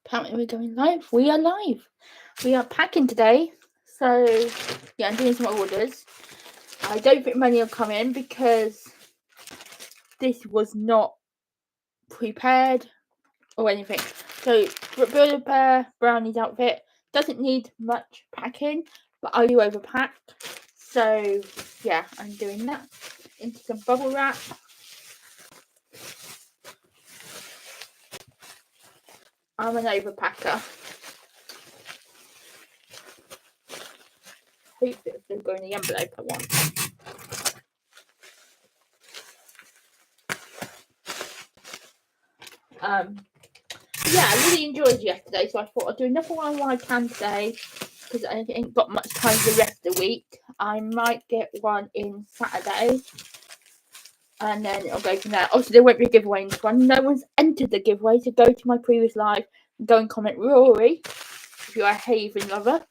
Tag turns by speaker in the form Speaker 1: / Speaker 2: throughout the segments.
Speaker 1: Apparently we're going live. We are live. We are packing today. So, yeah, I'm doing some orders. I don't think many will come in because this was not prepared or anything. So, Build-A-Bear Brownie's outfit doesn't need much packing, but I do overpack. So, yeah, I'm doing that. Into some bubble wrap. I'm an overpacker. Hope it's still going in the envelope I want. Yeah, I really enjoyed yesterday, so I thought I'd do another one while I can today because I ain't got much time for the rest of the week. I might get one in Saturday and then I'll go from there. Obviously, there won't be a giveaway in this one. No one's entered the giveaway, so go to my previous live and go and comment Rory if you're a Haven lover.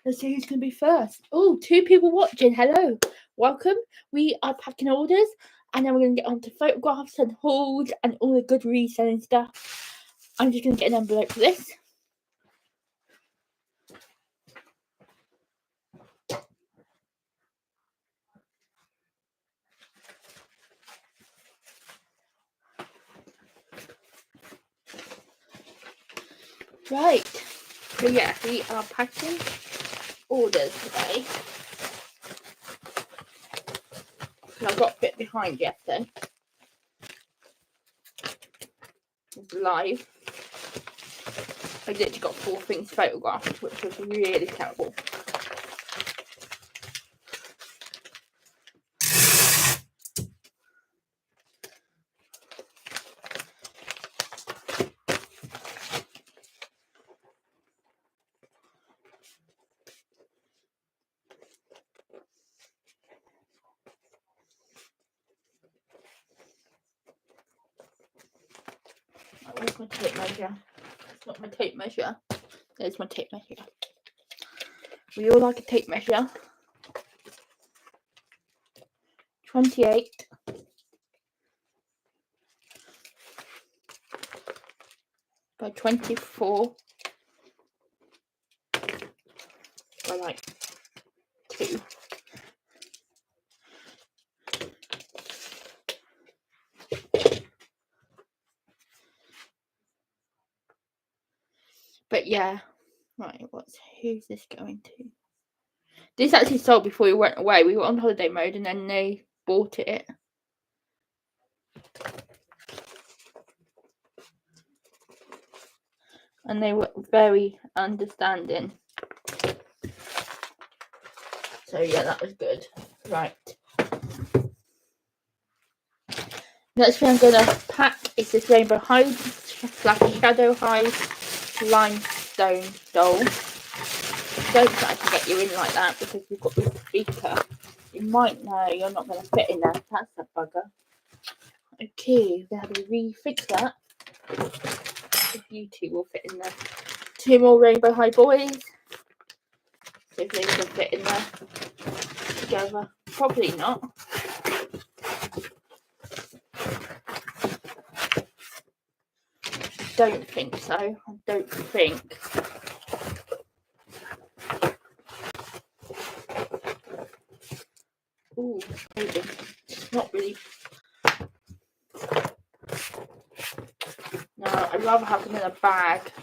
Speaker 1: Let's see who's going to be first. Oh, 2 people watching. Hello. Welcome. We are packing orders and then we're going to get on to photographs and hauls and all the good reselling stuff. I'm just going to get an envelope for this. Right. So yeah, we are packing orders today. I got a bit behind yesterday. Live. I literally got 4 things photographed, which was really terrible. Where's my tape measure? It's not my tape measure. There's my tape measure. We all like a tape measure. 28 by 24 by like 2. But yeah, right, who's this going to? This actually sold before we went away. We were on holiday mode and then they bought it. And they were very understanding. So yeah, that was good. Right. Next thing I'm gonna pack is this Rainbow Hide / Shadow Hide limestone doll. Don't try to get you in like that because we've got this speaker. You might know you're not gonna fit in there. That's a bugger. Okay, we have to refix that. If you 2 will fit in there. 2 more Rainbow High boys. See if they can fit in there together. Probably not. Don't think so. I don't think. Ooh, maybe. It's not really. No, I'd rather have them in a bag.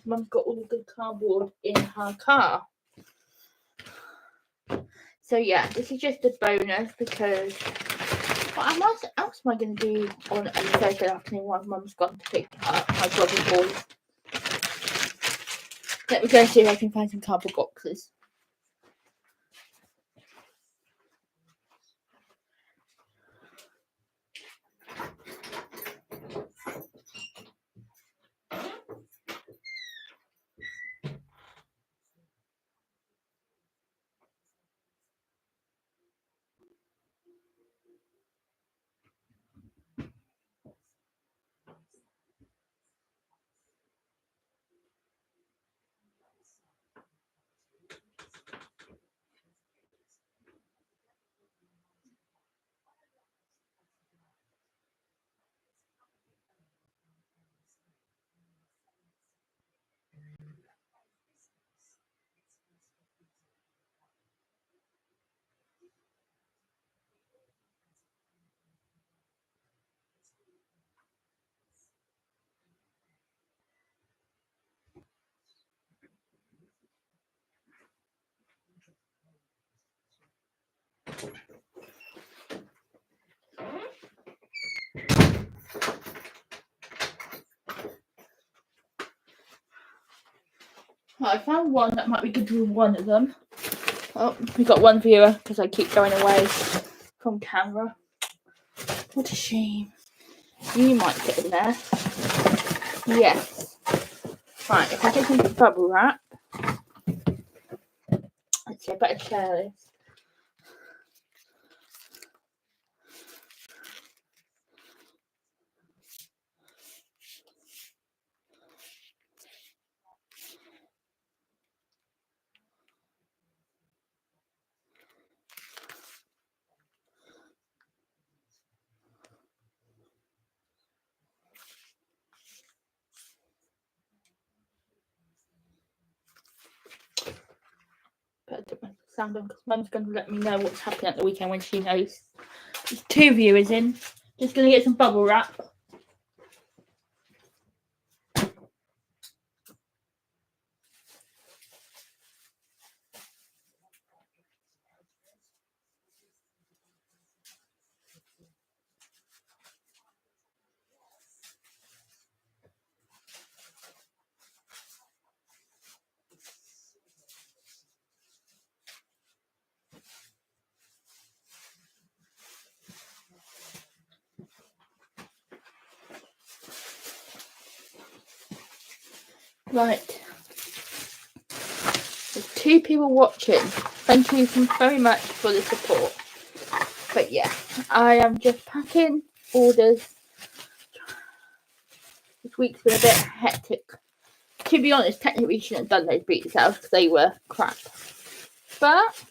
Speaker 1: Mum's got all the good cardboard in her car. So yeah, this is just a bonus because what else am I going to do on a Thursday afternoon while Mum's gone to pick up my brother's boys? Let me go and see if I can find some cardboard boxes. Well, I found one that might be good to one of them. Oh, we got one viewer because I keep going away from camera. What a shame. You might get in there. Yes. Right, if I take some bubble wrap. Actually, I better share this. Better put my sound on because Mum's going to let me know what's happening at the weekend when she knows. There's 2 viewers in. Just going to get some bubble wrap. Right. There's 2 people watching. Thank you very much for the support. But yeah, I am just packing orders. This week's been a bit hectic. To be honest, technically we shouldn't have done those beat sales because they were crap. But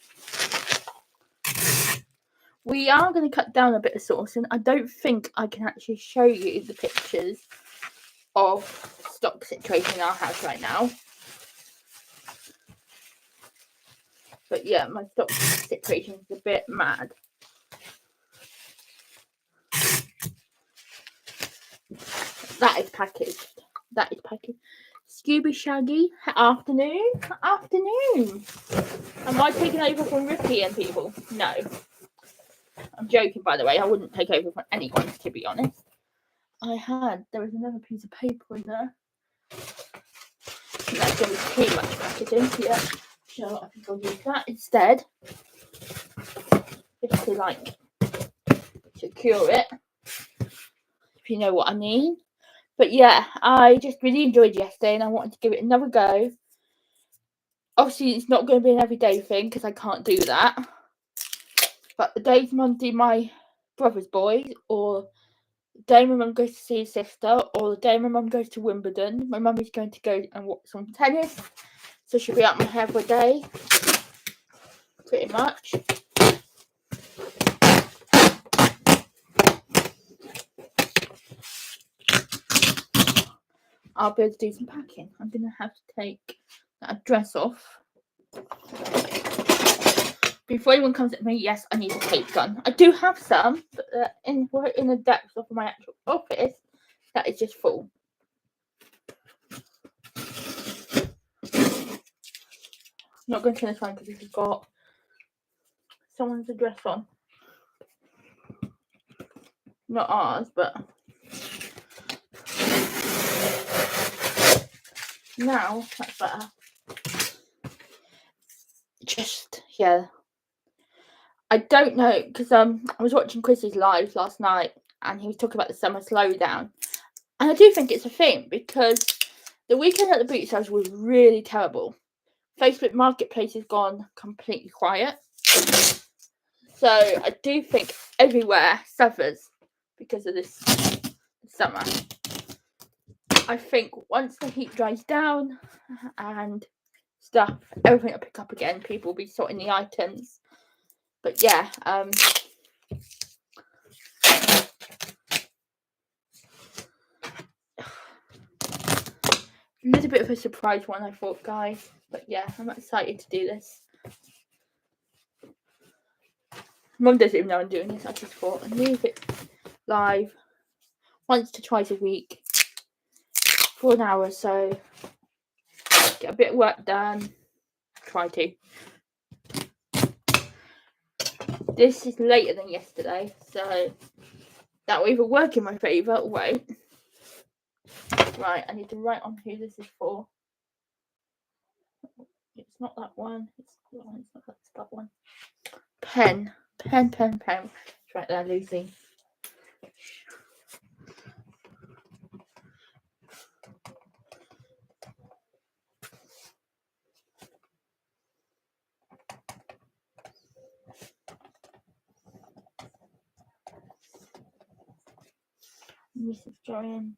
Speaker 1: we are going to cut down a bit of sourcing. I don't think I can actually show you the pictures of stock situation in our house right now. But yeah, my stock situation is a bit mad. That is packaged. That is packaged. Scooby Shaggy, afternoon. Am I taking over from Ricky and people? No. I'm joking, by the way. I wouldn't take over from anyone, to be honest. There was another piece of paper in there. That's going to be too much packaging. Yeah. So I think I'll use that instead. Just to, like, secure it. If you know what I mean. But yeah, I just really enjoyed yesterday and I wanted to give it another go. Obviously, it's not going to be an everyday thing because I can't do that. But the days Mum do my brother's boys, or the day my mum goes to see his sister, or the day my mum goes to Wimbledon, my mum is going to go and watch some tennis. So she'll be out my hair for a day. Pretty much. I'll be able to do some packing. I'm going to have to take that dress off. Before anyone comes at me, yes, I need a tape gun. I do have some, but we're in the depths of my actual office. That is just full. I'm not going to turn this on because this has got someone's address on. Not ours, but now that's better. Just, yeah. I don't know, because I was watching Chris's live last night and he was talking about the summer slowdown. And I do think it's a thing because the weekend at the boot sales was really terrible. Facebook Marketplace has gone completely quiet. So I do think everywhere suffers because of this summer. I think once the heat dries down and stuff, everything will pick up again. People will be sorting the items. But yeah, a little bit of a surprise one, I thought, guys. But yeah, I'm excited to do this. Mum doesn't even know I'm doing this. I just thought I'd leave it live once to twice a week for an hour or so. Get a bit of work done. Try to. This is later than yesterday, so that will either work in my favour or wait. Right, I need to write on who this is for. It's not that one. It's that one. Pen. It's right there, Lucy. Mrs. Joanne.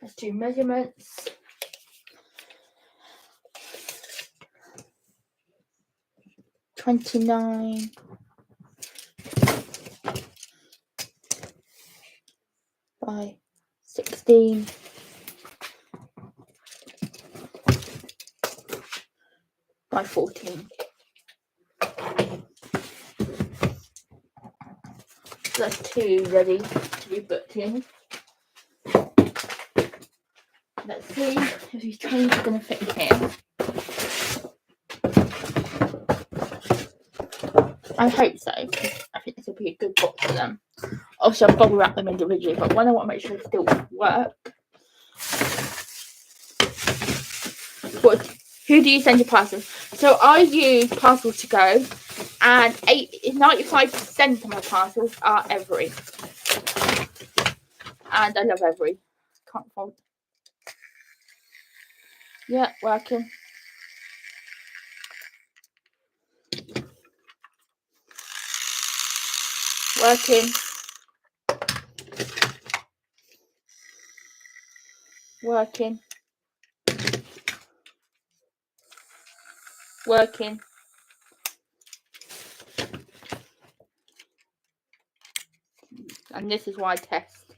Speaker 1: Let's do measurements. 29 by 16 by 14. So that's 2 ready to be booked in. Let's see if these trays are going to fit in here. I hope so, because I think this will be a good box for them. Obviously, I'll bubble wrap them individually, but one I want to make sure they still work. Who do you send your parcels? So I use Parcels to Go, and 95% of my parcels are Every. And I love Every. Can't fault. Yeah, working. Working. Working. Working. And this is why I test.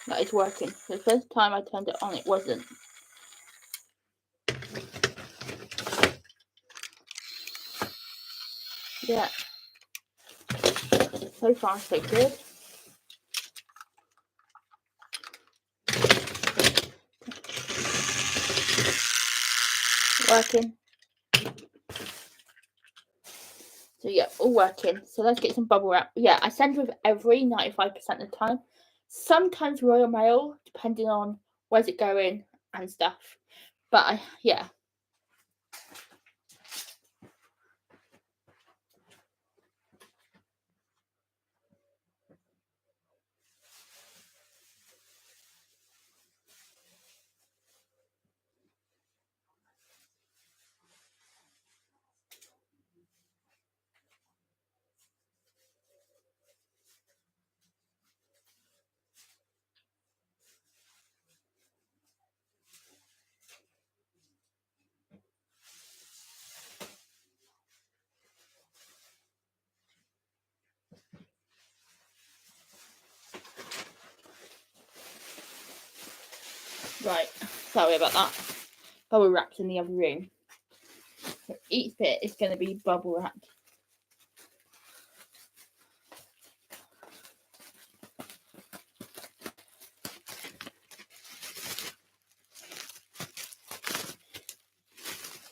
Speaker 1: That is working. The first time I turned it on, it wasn't. Yeah. So far, so good. Working. So yeah, all working. So let's get some bubble wrap. Yeah, I send with Every 95% of the time. Sometimes Royal Mail, depending on where's it going and stuff. But yeah. Right, sorry about that. Bubble wrap's in the other room. So each bit is going to be bubble wrapped.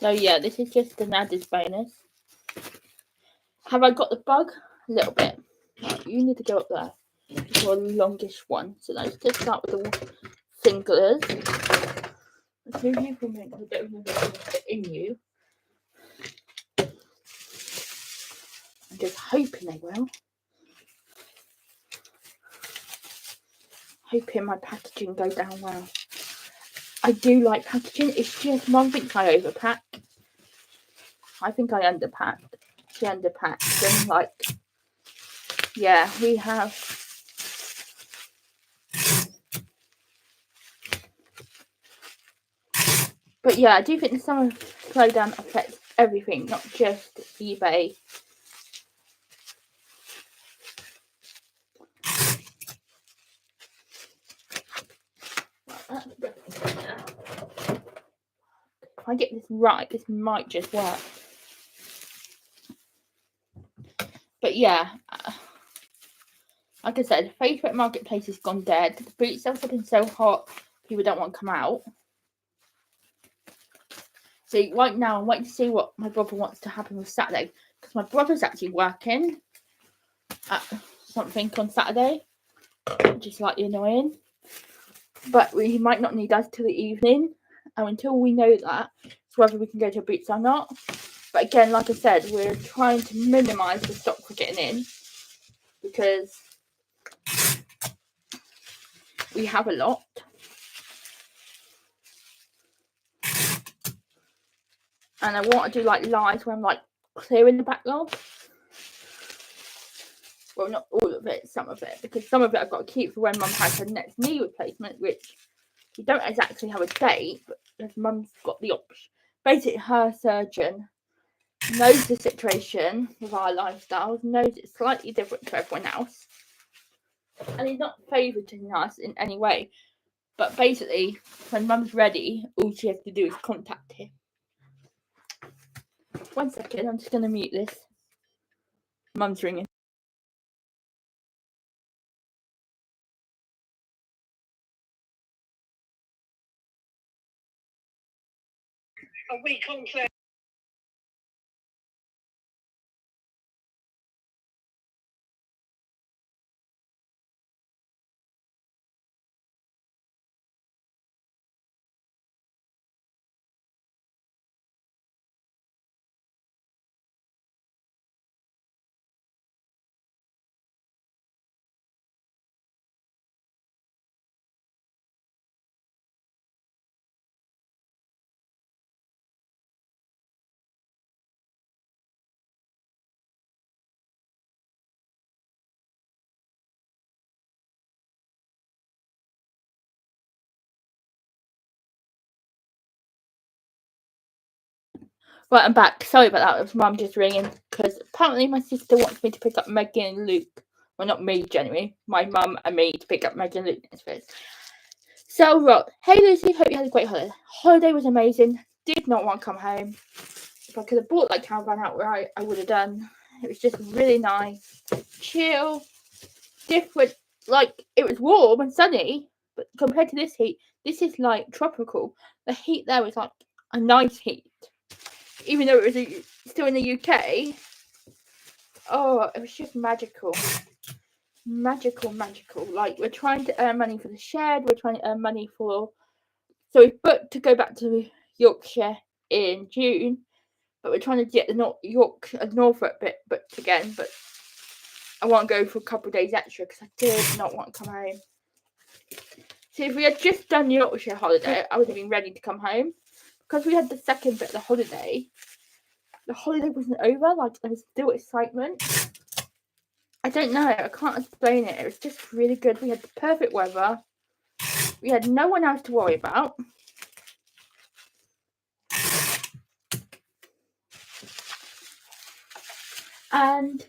Speaker 1: So yeah, this is just an added bonus. Have I got the bug? A little bit. Right, you need to go up there. For the longest one. So let's just start with the singlers. Let's move you for a minute because I don't remember fit in you. I'm just hoping they will. Hoping my packaging goes down well. I do like packaging. It's just Mum thinks I overpack. I think I underpacked. She underpacked. And like, yeah, we have. But yeah, I do think the summer slowdown affects everything, not just eBay. If I get this right, this might just work. But yeah, like I said, Facebook Marketplace has gone dead. The boot sales have been so hot, people don't want to come out. So right now I'm waiting to see what my brother wants to happen with Saturday, because my brother's actually working at something on Saturday, which is slightly annoying. But he might not need us till the evening, and until we know that, it's whether we can go to a beach or not. But again, like I said, we're trying to minimise the stock we're getting in, because we have a lot. And I want to do like lives where I'm like clearing the backlog. Well, not all of it, some of it, because some of it I've got to keep for when Mum has her next knee replacement, which we don't exactly have a date, but Mum's got the option. Basically, her surgeon knows the situation with our lifestyles, knows it's slightly different to everyone else, and he's not favouring us in any way. But basically, when Mum's ready, all she has to do is contact him. 1 second, I'm just going to mute this. Mum's ringing. A week on Claire. Right, I'm back. Sorry about that. It was Mum just ringing, because apparently my sister wants me to pick up Megan and Luke. Well, not me, generally. My mum and me to pick up Megan and Luke next week. So, right. Hey, Lucy. Hope you had a great holiday. Holiday was amazing. Did not want to come home. If I could have bought that caravan outright, I would have done. It was just really nice. Chill. Different. Like, it was warm and sunny, but compared to this heat, this is like tropical. The heat there was like a nice heat. Even though it was still in the UK, oh, it was just magical. Magical. Like, we're trying to earn money for the shed, we're trying to earn money for... So we've booked to go back to Yorkshire in June, but we're trying to get the Norfolk bit booked again, but I want to go for a couple of days extra, because I did not want to come home. So if we had just done Yorkshire holiday, I would have been ready to come home. Because we had the second bit of the holiday wasn't over. Like, there was still excitement. I don't know. I can't explain it. It was just really good. We had the perfect weather. We had no one else to worry about. And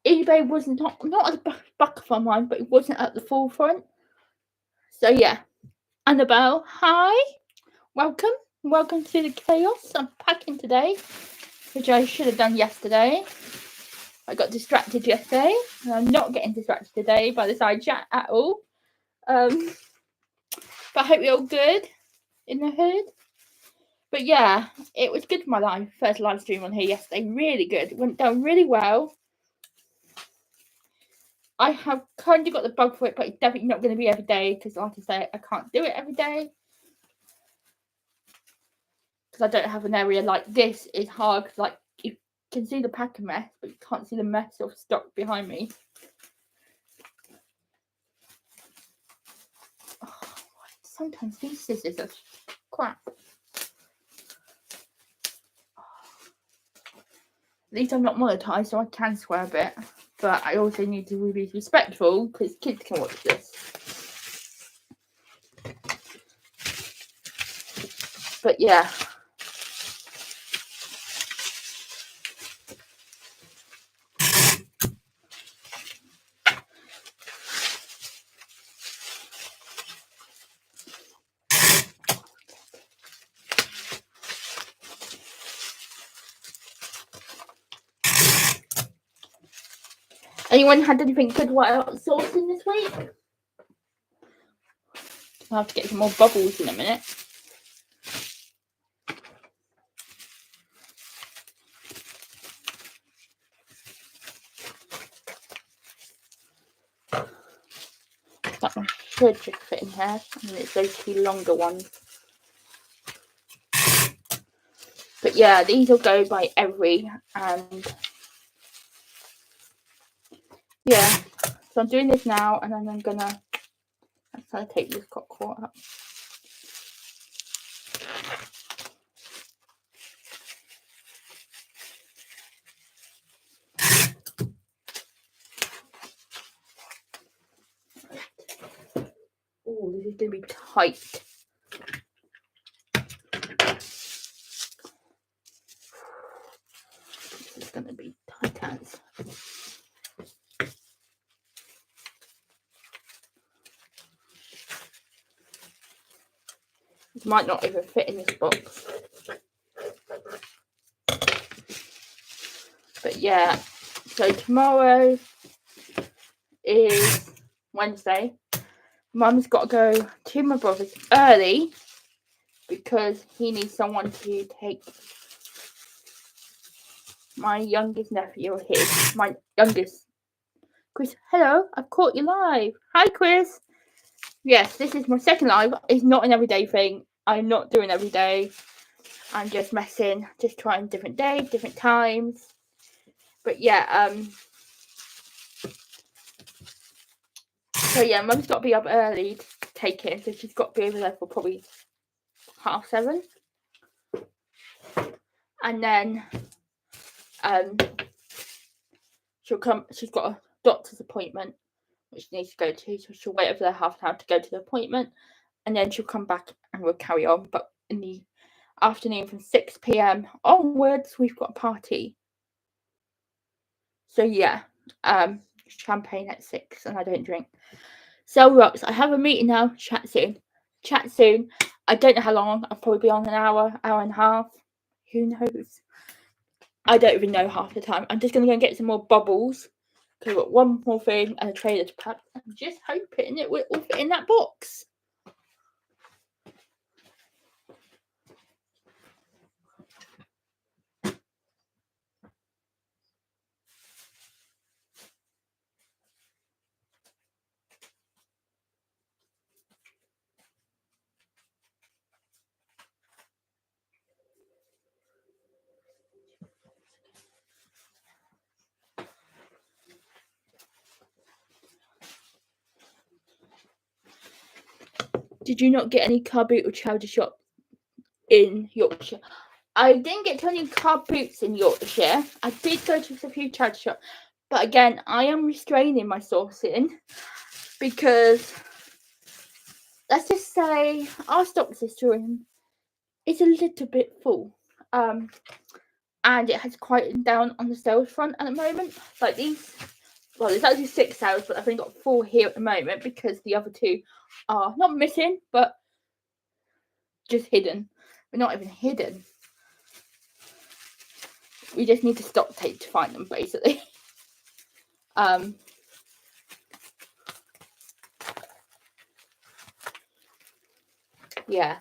Speaker 1: eBay was not at the back of our mind, but it wasn't at the forefront. So yeah. Annabelle, hi. Welcome to the chaos. I'm packing today, which I should have done yesterday. I got distracted yesterday, and I'm not getting distracted today by the side chat at all. But I hope you're all good in the hood. But yeah, it was good for my first live stream on here yesterday. Really good. It went down really well. I have kind of got the bug for it, but it's definitely not going to be every day, because like I say, I can't do it every day. Because I don't have an area like this. It's hard, because like, you can see the pack of mess, but you can't see the mess of stock behind me. Oh, sometimes these scissors are crap. At least I'm not monetized, so I can swear a bit. But I also need to be respectful, because kids can watch this. But yeah. Anyone had anything good while outsourcing this week? I'll have to get some more bubbles in a minute. that one should just fit in here, and then it's those two longer ones. But yeah, these will go by every, and yeah, so I'm doing this now, and then I'm gonna take this got caught up. Oh, this is gonna be tight. This is gonna be tight hands. It might not even fit in this box. But yeah, so tomorrow is Wednesday. Mum's got to go to my brother's early because he needs someone to take my youngest nephew, my youngest. Chris, hello, I've caught you live. Hi, Chris. Yes, this is my second live. It's not an everyday thing. I'm not doing every day. I'm just messing, just trying different days, different times. But yeah, so yeah, Mum's got to be up early to take him, so she's got to be over there for probably 7:30. And then she'll come. She's got a doctor's appointment which she needs to go to, so she'll wait over there half an hour to go to the appointment, and then she'll come back and we'll carry on. But in the afternoon from 6 p.m. onwards, we've got a party. So yeah, champagne at 6, and I don't drink. So rocks, I have a meeting now. Chat soon. I don't know how long. I'll probably be on an hour and a half. Who knows? I don't even know half the time. I'm just gonna go and get some more bubbles. Okay, I've got one more thing and a trailer to pack. I'm just hoping it will all fit in that box. Did you not get any car boot or charger shop in Yorkshire? I didn't get to any car boots in Yorkshire. I did go to a few charger shops, but again, I am restraining my sourcing because let's just say our stock system is a little bit full, and it has quieted down on the sales front at the moment. Like these, well, there's actually 6 sales, but I've only got 4 here at the moment because the other 2 are not missing, but just hidden. They're not even hidden. We just need to stock tape to find them, basically. Yeah.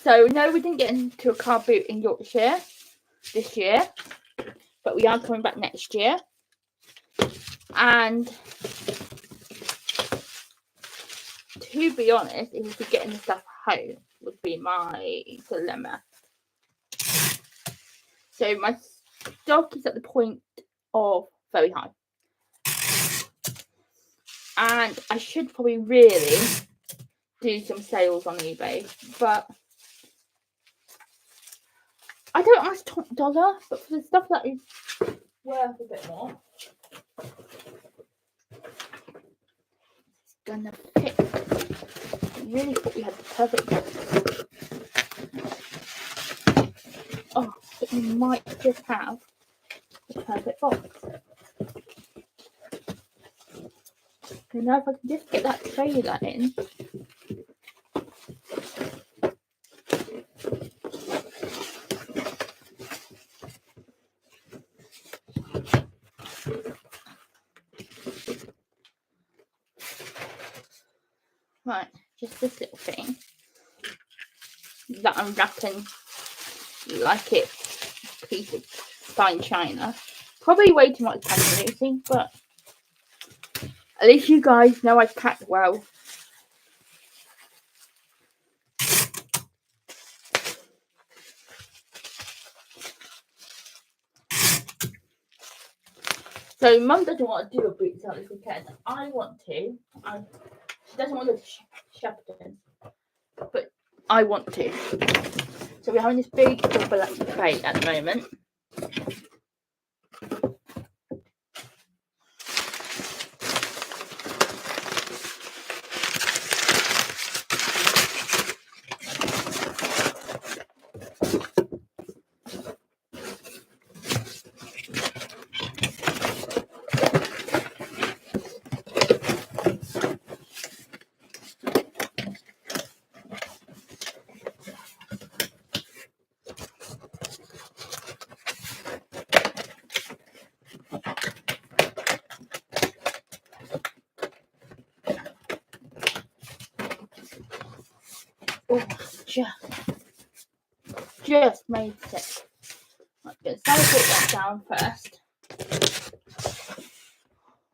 Speaker 1: So no, we didn't get into a car boot in Yorkshire this year, but we are coming back next year. And to be honest, if we could get the stuff home would be my dilemma. So my stock is at the point of very high, and I should probably really do some sales on eBay, but I don't ask top dollar, but for the stuff that is worth a bit more, it's gonna fit. I really thought we had the perfect box. Oh, but we might just have the perfect box. And now if I can just get that trailer in. Right, just this little thing that I'm wrapping like it's a piece of fine china. Probably way too much time releasing, but At least you guys know I packed well. So Mum doesn't want to do a boot sale this weekend. I want to. She doesn't want to Shepperton, but I want to. So we're having this big double debate at the moment. Oh, just made sick. I'm going to celebrate that down first.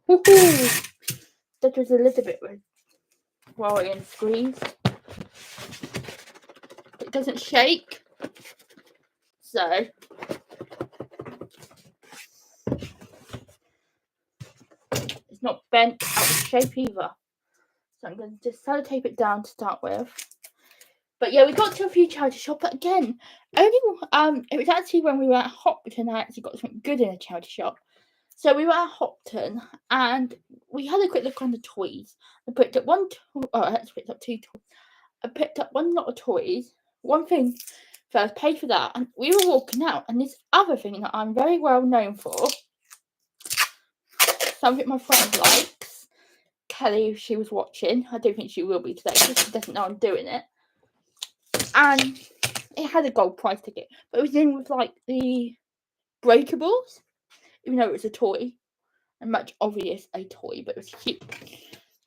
Speaker 1: Woohoo! That was a little bit rolling and squeeze. It doesn't shake, so it's not bent out of shape either. So I'm going to just sellotape it down to start with. But yeah, we got to a few charity shops, but again, only it was actually when we were at Hopton I actually got something good in a charity shop. So we were at Hopton and we had a quick look on the toys. I picked up I actually picked up 2 toys. I picked up one lot of toys. One thing first, paid for that, and we were walking out, and this other thing that I'm very well known for, something my friend likes, Kelly, if she was watching, I don't think she will be today because she doesn't know I'm doing it. And it had a gold prize ticket, but it was in with like the breakables, even though it was a toy, and much obvious a toy, but it was cute.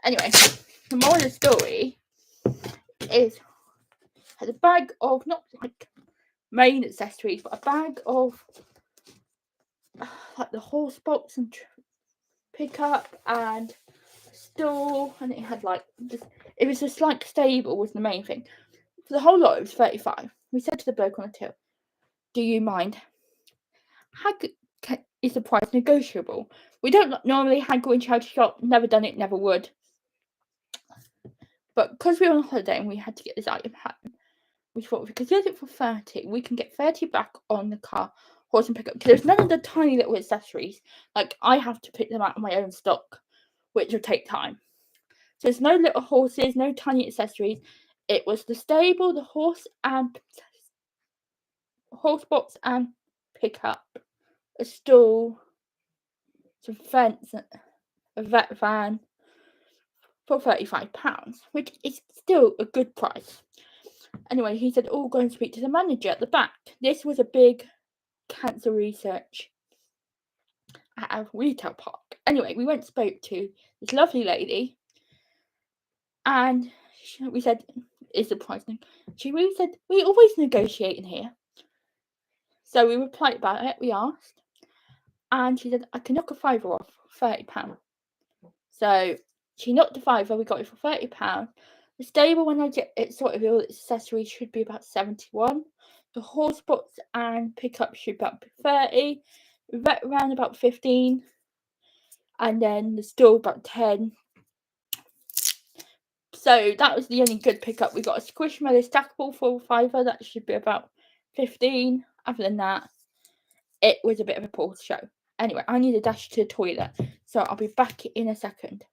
Speaker 1: Anyway, the moral of the story is had a bag of not like main accessories, but a bag of like the horse box and pickup and stool, and it had like it was just like stable was the main thing. For the whole lot, it was 35. We said to the bloke on the till, "Do you mind? Is the price negotiable? We don't normally haggle in charity shop. Never done it. Never would. But because we were on holiday and we had to get this item home, we thought if we could get it for 30, we can get 30 back on the car horse and pickup. Because there's none of the tiny little accessories. Like I have to pick them out of my own stock, which will take time. So there's no little horses, no tiny accessories. It was the stable, the horse box and pickup, a stool, some fence, a vet van for £35, which is still a good price. Anyway, he said, "Oh, go and speak to the manager at the back." This was a big cancer research at a retail park. Anyway, we went and spoke to this lovely lady, and we said, "Is the price?" She really said, "We always negotiate in here." So we were polite about it. We asked, and she said, "I can knock a fiver off, £30." So she knocked a fiver. We got it for £30. The stable, when I get it sorted with all its accessories, should be about 71. The horse box and pickup should be about 30. Vet around about 15. And then the stool about 10. So that was the only good pickup. We got a Squishmallow stackable for a fiver. That should be about 15. Other than that, it was a bit of a poor show. Anyway, I need a dash to the toilet, so I'll be back in a second.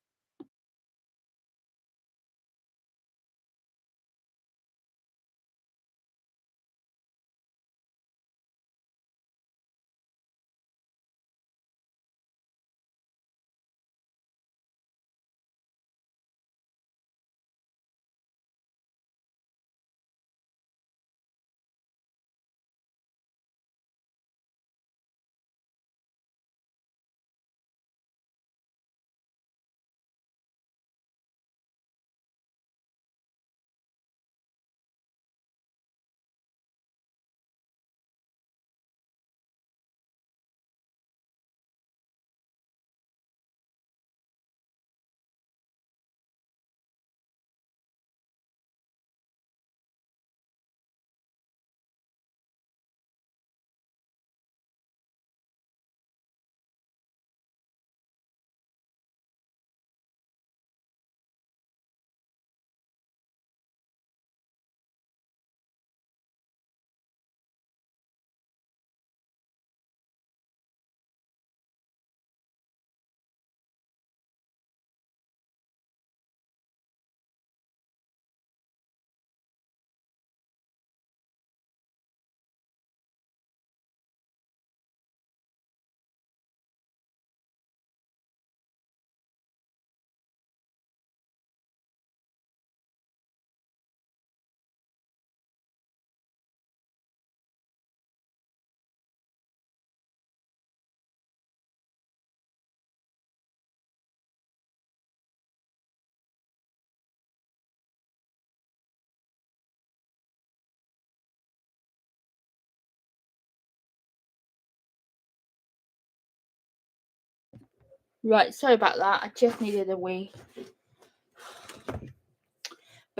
Speaker 1: Right, sorry about that. I just needed a wee.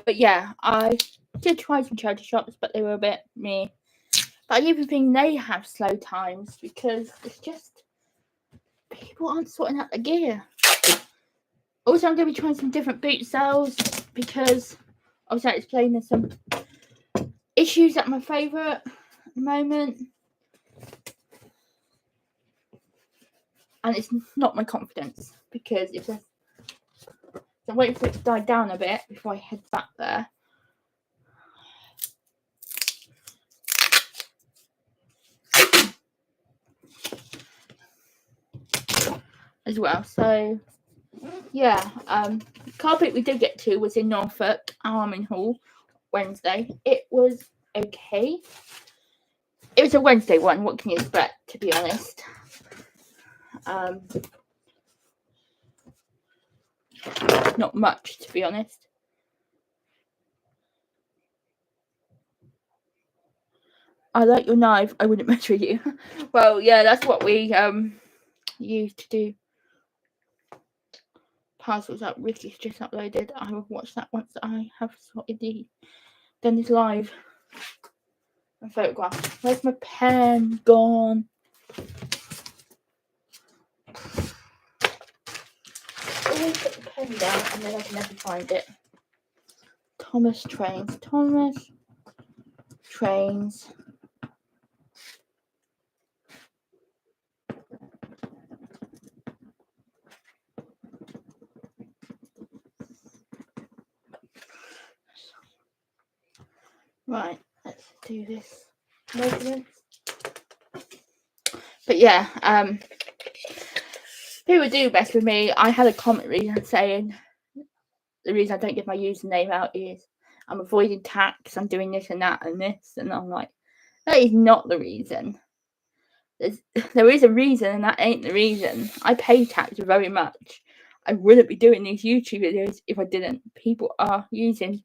Speaker 1: But yeah, I did try some charity shops, but they were a bit meh. But I even think they have slow times because it's just people aren't sorting out the gear. Also, I'm going to be trying some different boot sales because obviously I explained there's some issues at my favourite at the moment. And it's not my confidence because if there's, I'm waiting for it to die down a bit before I head back there. As well, so yeah, carpet we did get to was in Norfolk, Armin Hall, Wednesday. It was okay. It was a Wednesday one. What can you expect, to be honest? Not much, to be honest. I like your knife. I wouldn't mess with you. Well, yeah, that's what we used to do. Parcels up. Ricky's just uploaded. I will watch that once I have sorted done this live. A photograph. Where's my pen gone? Always put the pen down and then I can never find it. Thomas Trains. Right, let's do this measurements. But yeah, people do best with me. I had a comment recently saying the reason I don't give my username out is I'm avoiding tax, I'm doing this and that and this, and I'm like, that is not the reason. There is a reason, and that ain't the reason. I pay tax very much. I wouldn't be doing these YouTube videos if I didn't. People are using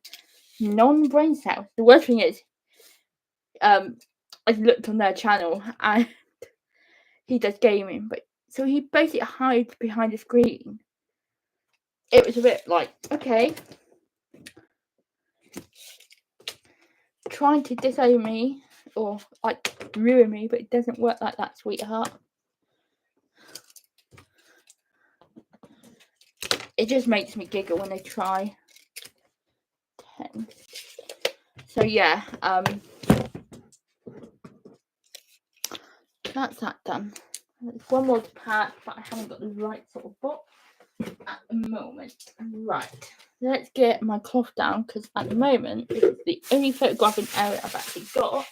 Speaker 1: non-brain cells. The worst thing is, I looked on their channel and he does gaming, but so he basically hides behind a screen. It was a bit like, okay, trying to disown me or like ruin me, but it doesn't work like that, sweetheart. It just makes me giggle when they try. 10. So yeah, that's that done. There's one more to pack, but I haven't got the right sort of box at the moment. Right, let's get my cloth down because at the moment this is the only photographing area I've actually got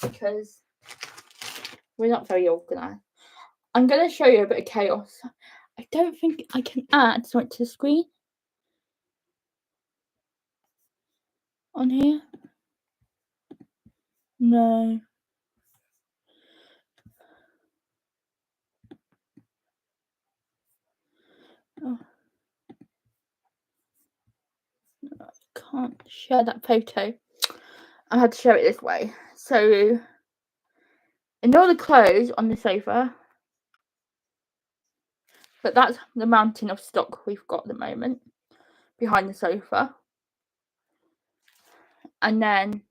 Speaker 1: because we're not very organised. I'm going to show you a bit of chaos. I don't think I can add something to the screen on here. No. Oh. I can't share that photo. I had to show it this way. So, in all the clothes on the sofa, but that's the mountain of stock we've got at the moment behind the sofa. And then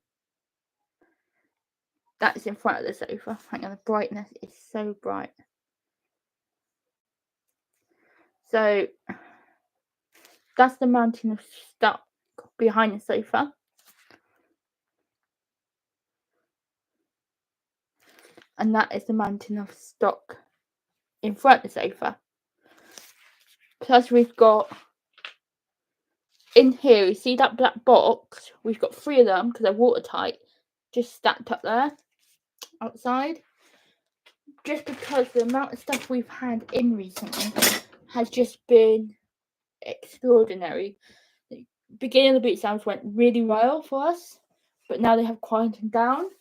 Speaker 1: that's in front of the sofa. Hang on, the brightness is so bright. So that's the mountain of stock behind the sofa. And that is the mountain of stock in front of the sofa. Plus we've got in here, you see that black box? We've got 3 of them because they're watertight, just stacked up there outside. Just because the amount of stuff we've had in recently has just been extraordinary. The beginning of the boot sounds went really well for us, but now they have quietened down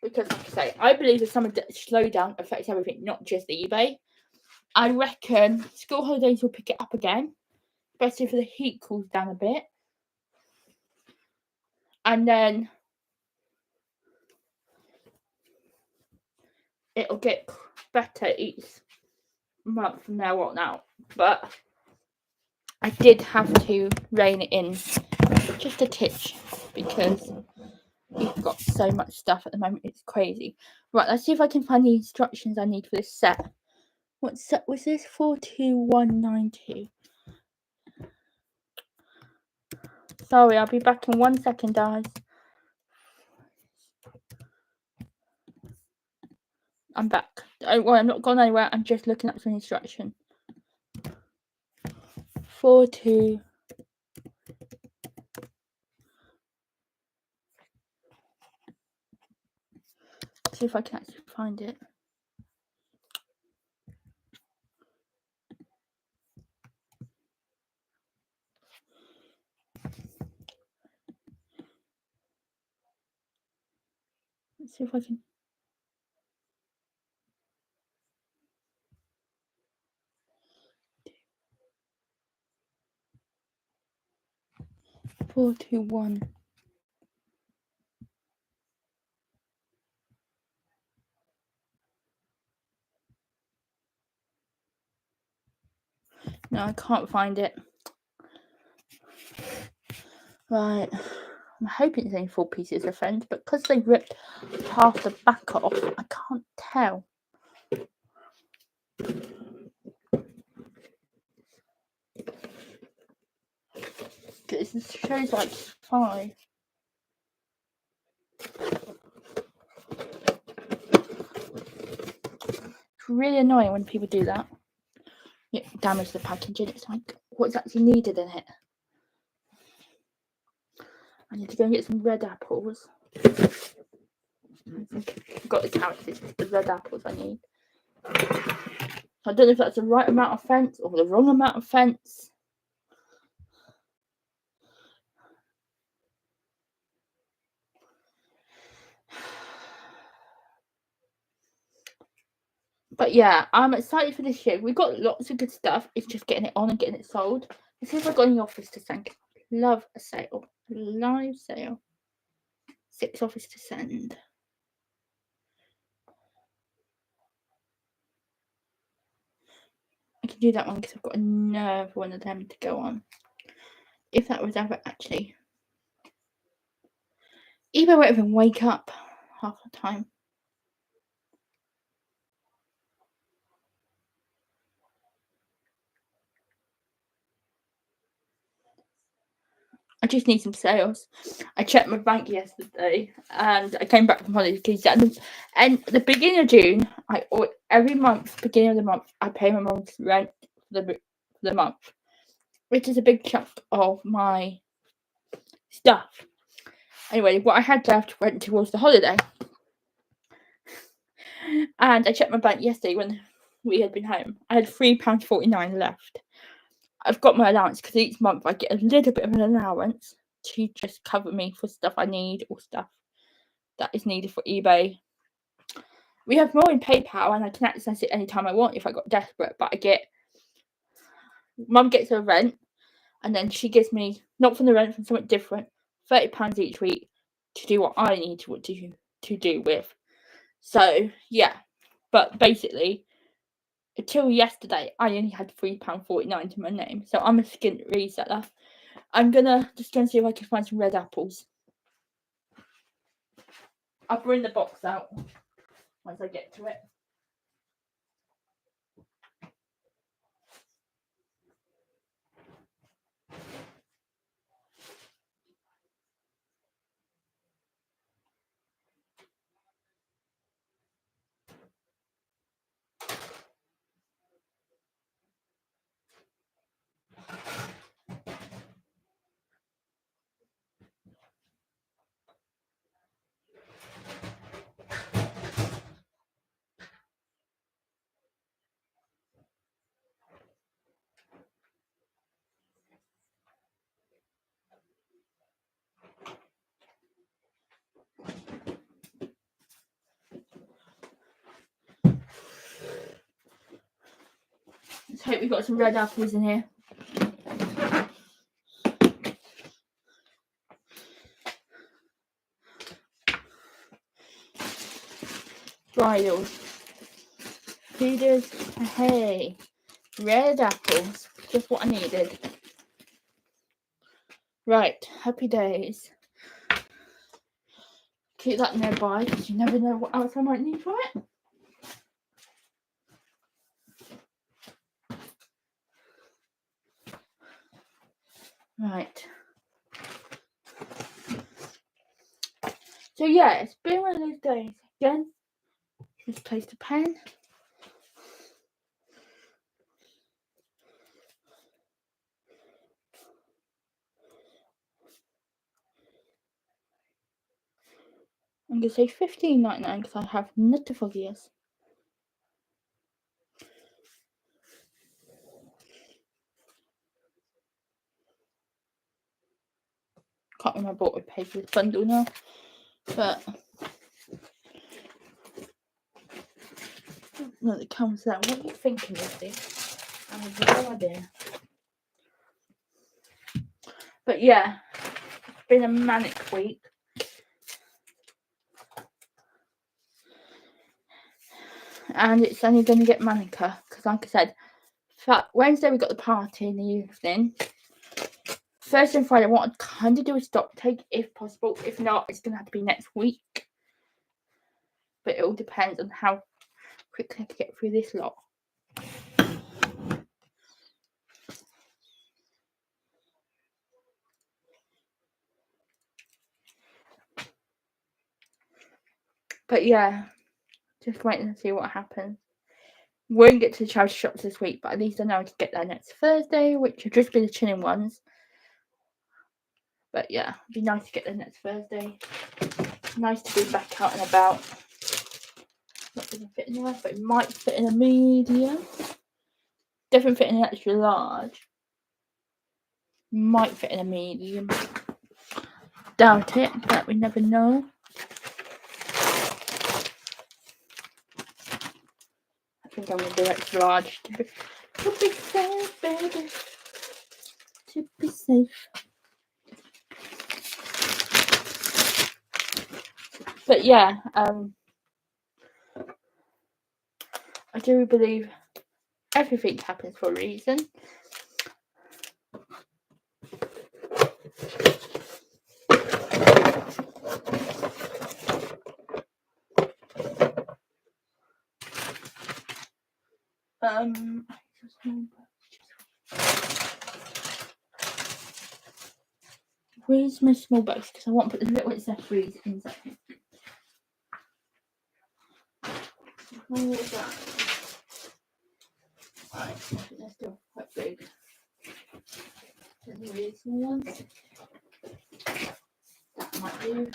Speaker 1: because, like I say, I believe the summer slowdown affects everything, not just the eBay. I reckon school holidays will pick it up again, especially if the heat cools down a bit. And then it'll get better each month from now on out. But I did have to rein it in just a titch because we've got so much stuff at the moment. It's crazy. Right, let's see if I can find the instructions I need for this set. What set was this? 42192. Sorry, I'll be back in 1 second, guys. I'm back. Don't worry, I'm not gone anywhere. I'm just looking up some instruction. 42. See if I can actually find it. Let's see if I can. Four, two, one. No, I can't find it. Right. I'm hoping it's only 4 pieces of friends, but because they ripped half the back off, I can't tell. It shows like 5. It's really annoying when people do that. You damage the packaging. It's like, what's actually needed in it? I need to go and get some red apples. I've got the carrots, it's just the red apples I need. I don't know if that's the right amount of fence or the wrong amount of fence. But yeah, I'm excited for this year. We've got lots of good stuff. It's just getting it on and getting it sold. Let's see if I've got any offers to send. Love a sale. Live sale. 6 offers to send. I can do that one because I've got another one of them to go on. If that was ever actually. eBay won't even wake up half the time. I just need some sales. I checked my bank yesterday and I came back from holiday because at the beginning of June, every month, beginning of the month, I pay my mom's rent for the month, which is a big chunk of my stuff. Anyway, what I had left went towards the holiday. And I checked my bank yesterday when we had been home. I had £3.49 left. I've got my allowance because each month I get a little bit of an allowance to just cover me for stuff I need or stuff that is needed for eBay. We have more in PayPal and I can access it anytime I want if I got desperate, but Mum gets her rent and then she gives me, not from the rent, from something different, £30 each week to do what I need to do with. So yeah, but basically until yesterday I only had £3.49 to my name, so I'm a skint reseller. I'm just gonna see if I can find some red apples. I'll bring the box out once I get to it. Let's hope we've got some red apples in here. Bridles. Feeders, hey, red apples, just what I needed. Right, happy days. Keep that nearby because you never know what else I might need for it. Right. So yeah, it's been one of those days. Again, just placed a pen. I'm going to say $15.99 because I have nut of years. Can't remember what we paid for this bundle now, but no, it comes out. What are you thinking of this? I have no idea. But yeah, it's been a manic week. And it's only going to get manicer because, like I said, Wednesday we got the party in the evening. Thursday and Friday I want to kind of do a stock take if possible. If not, it's going to have to be next week. But it all depends on how quickly I can get through this lot. But yeah, just waiting to see what happens. Won't get to the charity shops this week, but at least I know I can get there next Thursday, which will just be the chilling ones. But yeah, it'd be nice to get there next Thursday. Nice to be back out and about. Not going to fit in there, but it might fit in a medium. Definitely fit in an extra large. Might fit in a medium. Doubt it, but we never know. I think I'm going to do extra large to be safe, baby. To be safe. But yeah, I do believe everything happens for a reason. Where's my small box? Because I want to put the little accessories inside. Where is that? Right, let's do quite big. Then the really small ones. That might do.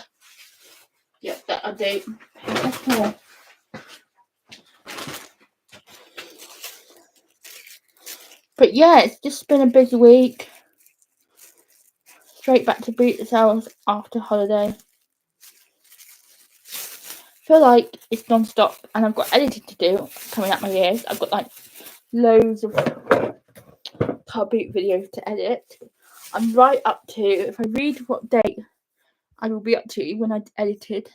Speaker 1: Yep, that'll do. Okay. But yeah, it's just been a busy week. Straight back to boot sales after holiday. Feel like it's non-stop and I've got editing to do coming up my ears. I've got like loads of car boot videos to edit. I'm right up to, if I read what date I will be up to when I edited,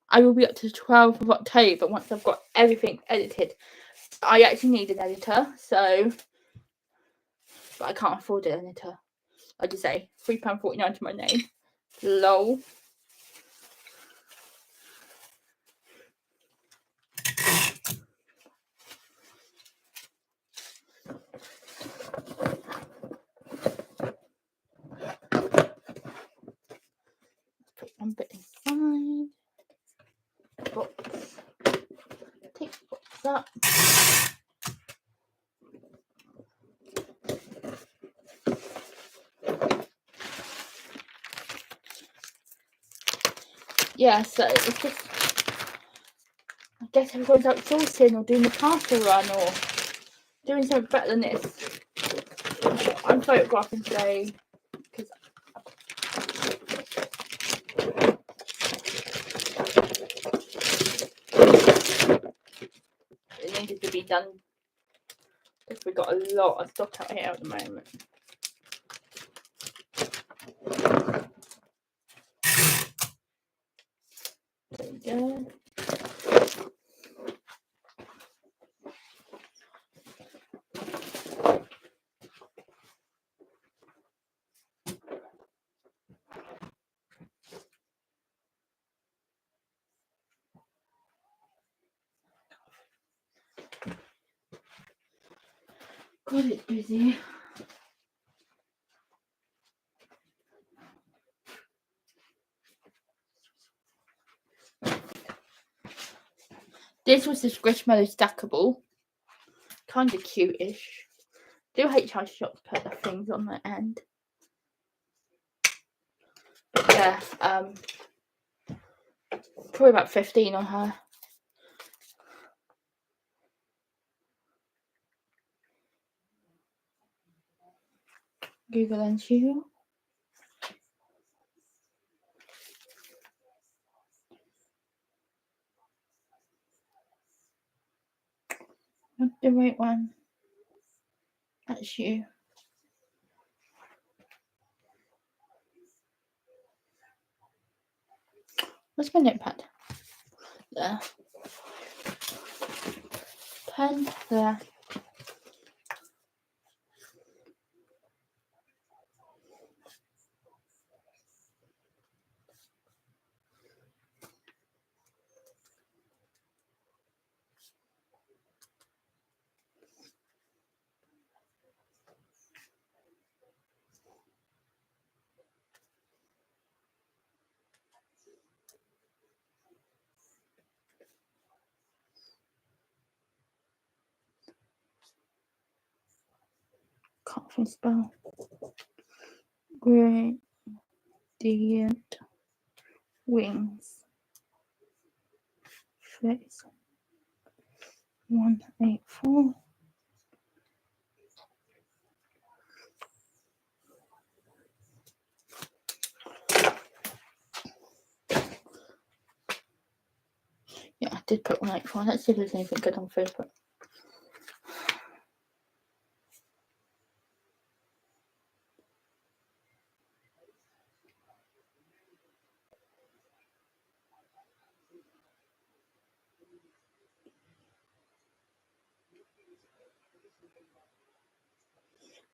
Speaker 1: I will be up to the 12th of October once I've got everything edited. I actually need an editor, so, but I can't afford an editor. Like I say, £3.49 to my name. Lol. Put one bit inside. Box. Take the box up. Yeah, so it's just, I guess everyone's outsourcing or doing the parcel run or doing something better than this. I'm photographing today because it needed to be done because we've got a lot of stock out here at the moment. There we go. God, it's busy. This was the Squishmallow stackable. Kind of cute-ish. Do hate how shops put the things on the end. But yeah, probably about 15 on her. Google and you. Not the right one. That's you. What's my notepad? There. Pen there. Can't even spell. Gradient wings. Flex 184. Yeah, I did put 184. Let's see if there's anything good on Facebook.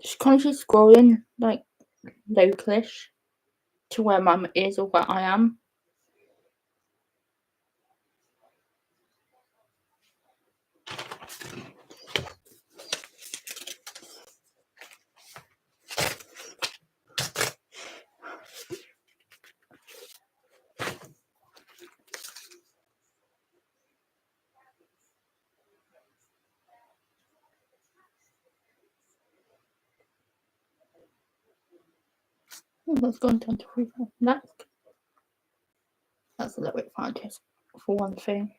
Speaker 1: Just consciously scrolling like localish to where mum is or where I am. Oh, that's gone down to 3. That's a little bit far just for one thing.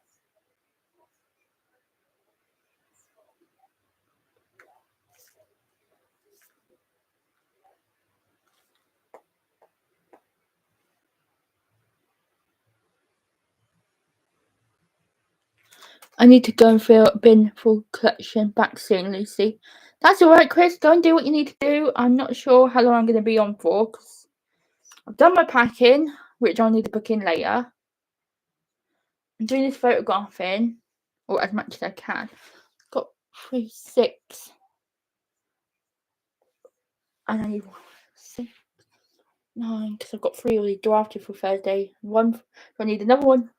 Speaker 1: I need to go and fill a bin full collection back soon, Lucy. That's alright, Chris. Go and do what you need to do. I'm not sure how long I'm going to be on for because I've done my packing, which I'll need to book in later. I'm doing this photographing, or as much as I can. Got 3, 6. And I need 6, 9, because I've got 3 already drafted for Thursday. 1, so I need another one.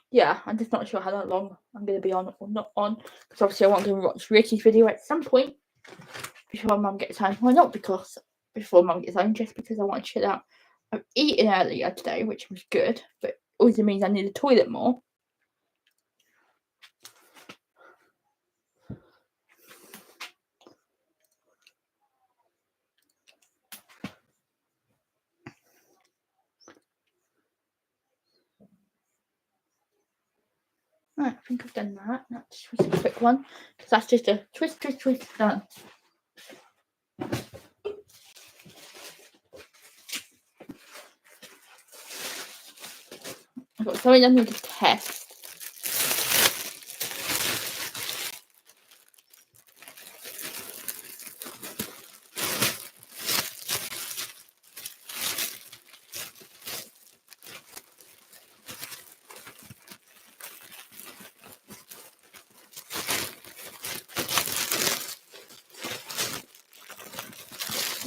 Speaker 1: Yeah, I'm just not sure how long I'm going to be on or not on. Because obviously I want to watch Ricky's video at some point before mum gets home. Well, not because before mum gets home, just because I want to chill out. I've eaten earlier today, which was good, but it also means I need the toilet more. Right, I think I've done that. That's just a quick one because that's just a twist, twist, twist, done. I've got something I need to test.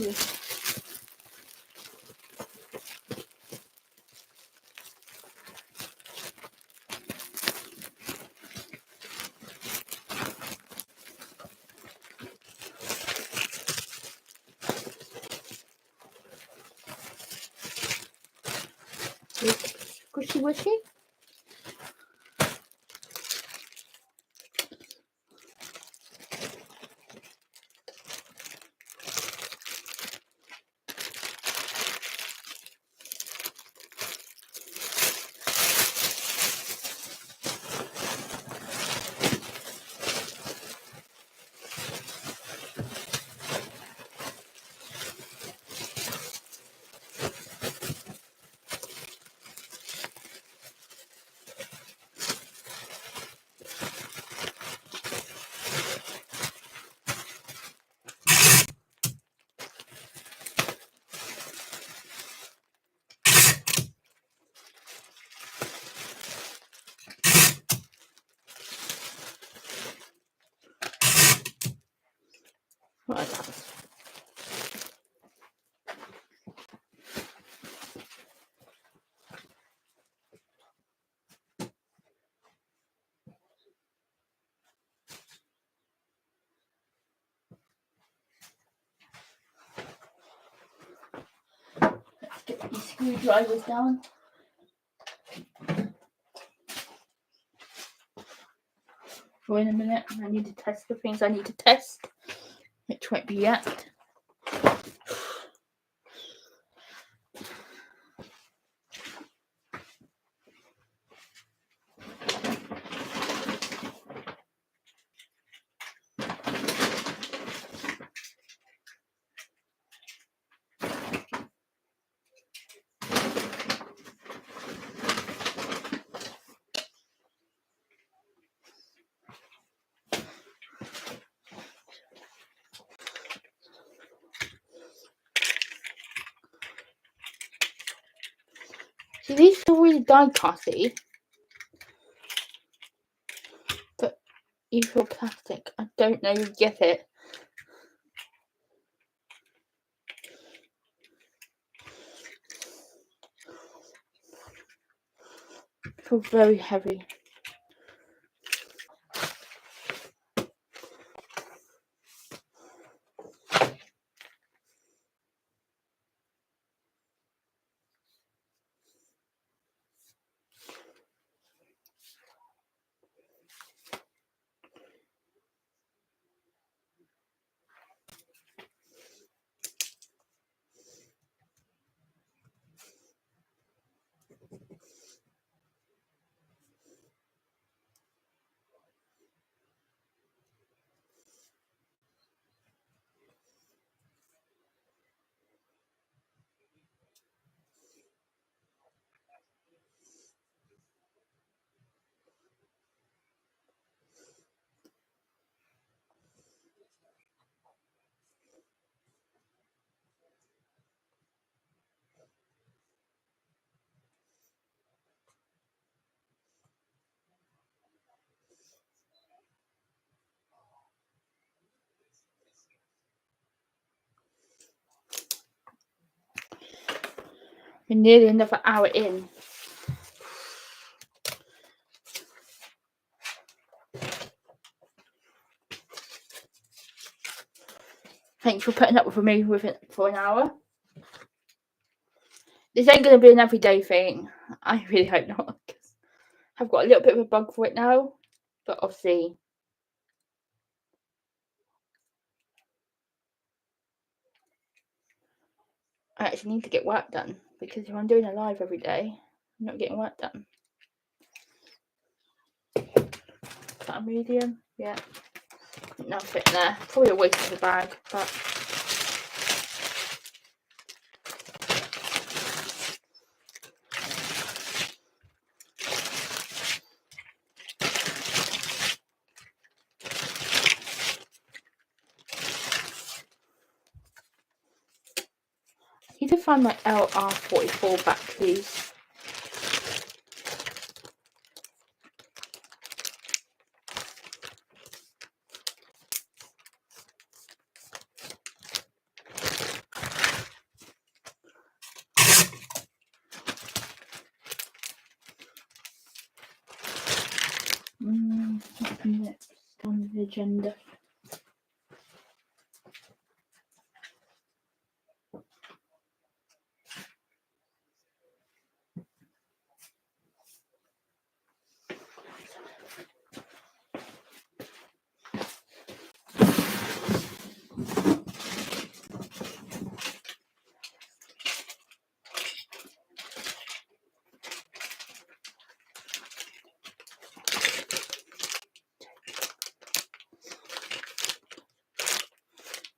Speaker 1: Yeah. Squishy wishy. Right, that's get these screwdrivers down. For in a minute, I need to test the things I need to test, which won't be yet. See, these feel really die-casty, but you feel plastic. I don't know you get it. It feels very heavy. We're nearly another hour in. Thanks for putting up with me with it for an hour. This ain't going to be an everyday thing. I really hope not. I've got a little bit of a bug for it now, but obviously I actually need to get work done, because if I'm doing a live every day, I'm not getting work done. Is that a medium? Yeah. Not fit there. Probably a waste of the bag, but I need to find my LR44 batteries. the agenda.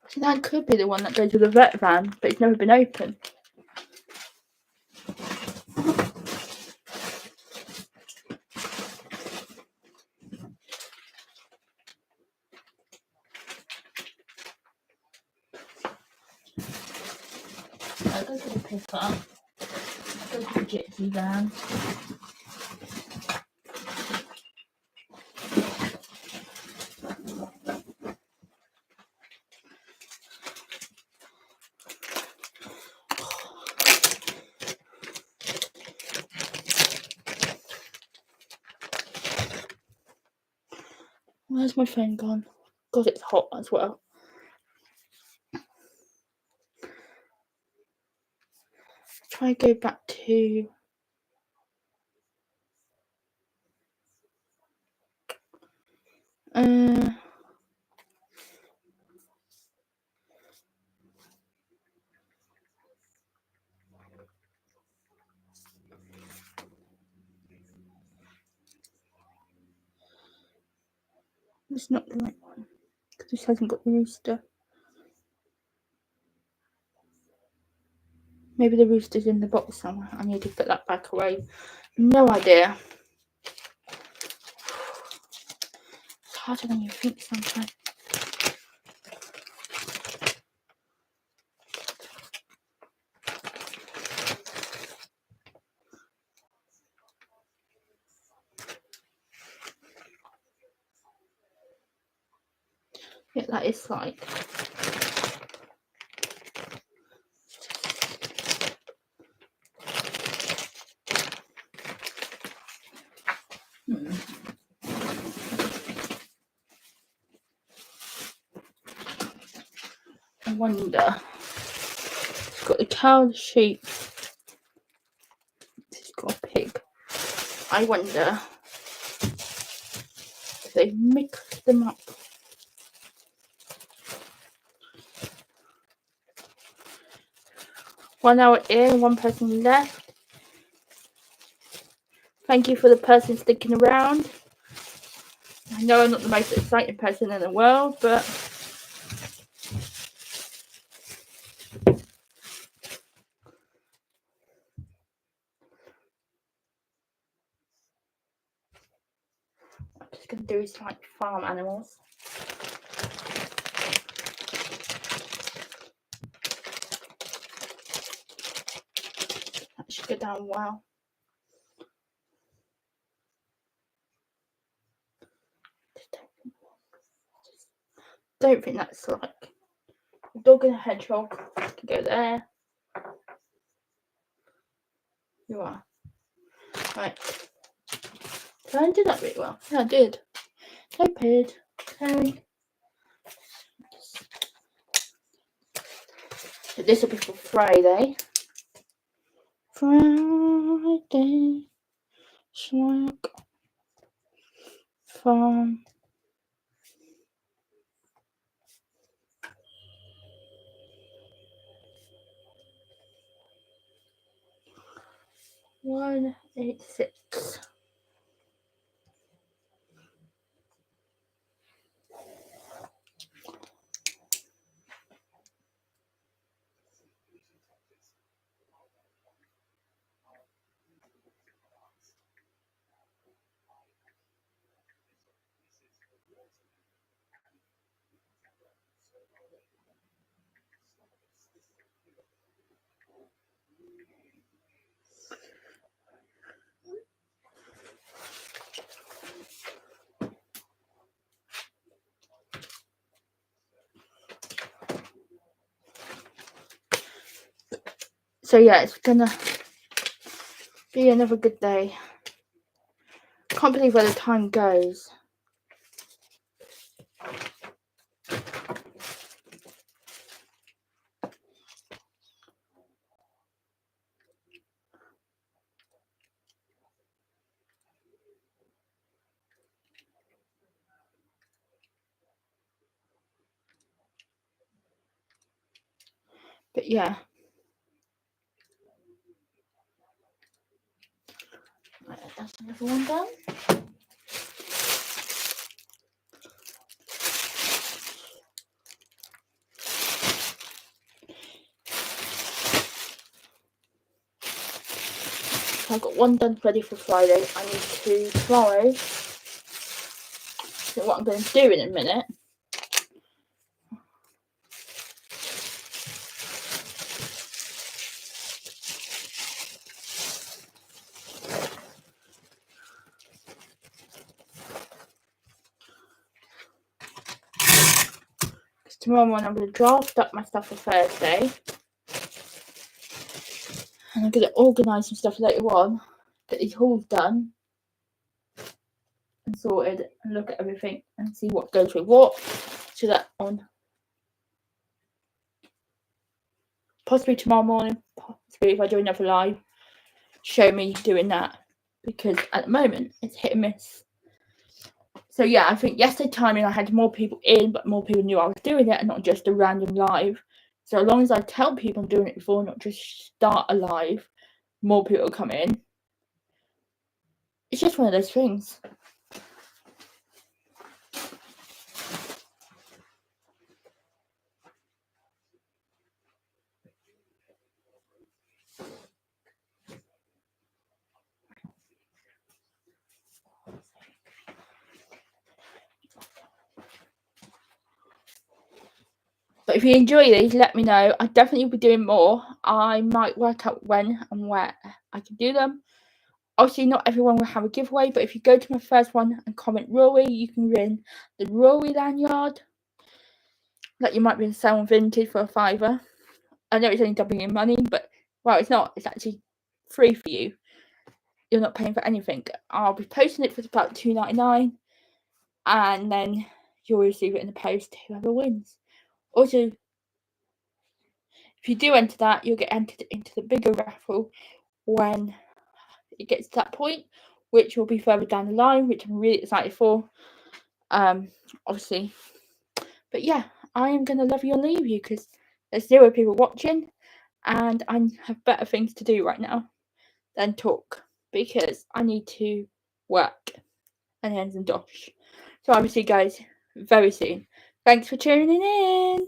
Speaker 1: So that could be the one that goes with the vet van, but it's never been opened. I'll go to the pickup. I'll go to the gypsy van. Where's my phone gone? God, it's hot as well. Try and go back to it's not the right one because this hasn't got the rooster. Maybe the rooster's in the box somewhere. I need to put that back away. No idea. It's harder than you think sometimes. Yeah, that is like. I wonder. It's got the cow, the sheep. It's got a pig. I wonder if they mixed them up. 1 hour in, one person left. Thank you for the person sticking around. I know I'm not the most exciting person in the world, but I'm just going to do is like farm animals. That should go down well. Don't think that's like a dog and a hedgehog can go there. You are. Right. So I did that really well. Yeah, I did. I paid. Okay. So this will be for Friday. Friday. Swag. Farm. $186. So yeah, it's gonna be another good day. Can't believe where the time goes. But yeah. Right, that's another one done. I've got one done ready for Friday. I need to tomorrow. So what I'm going to do in a minute. Because tomorrow morning I'm going to draft up my stuff for Thursday. And I'm going to organise some stuff later on. Get these hauls done. And sorted. And look at everything. And see what goes with what. So that on. Possibly tomorrow morning. Possibly if I do another live. Show me doing that. Because at the moment it's hit and miss. So yeah, I think yesterday timing I had more people in, but more people knew I was doing it and not just a random live. So as long as I tell people I'm doing it before, not just start a live, more people will come in. It's just one of those things. But if you enjoy these, let me know. I definitely will be doing more. I might work out when and where I can do them. Obviously, not everyone will have a giveaway, but if you go to my first one and comment Rory, you can win the Rory lanyard that you might be selling vintage for $5. I know it's only doubling your money, but well, it's not. It's actually free for you. You're not paying for anything. I'll be posting it for about $2.99, and then you'll receive it in the post. Whoever wins. Also, if you do enter that, you'll get entered into the bigger raffle when it gets to that point, which will be further down the line, which I'm really excited for. Obviously, but yeah, I am gonna love you and leave you because there's 0 people watching, and I have better things to do right now than talk because I need to work and then some dosh. So I'll see you guys very soon. Thanks for tuning in.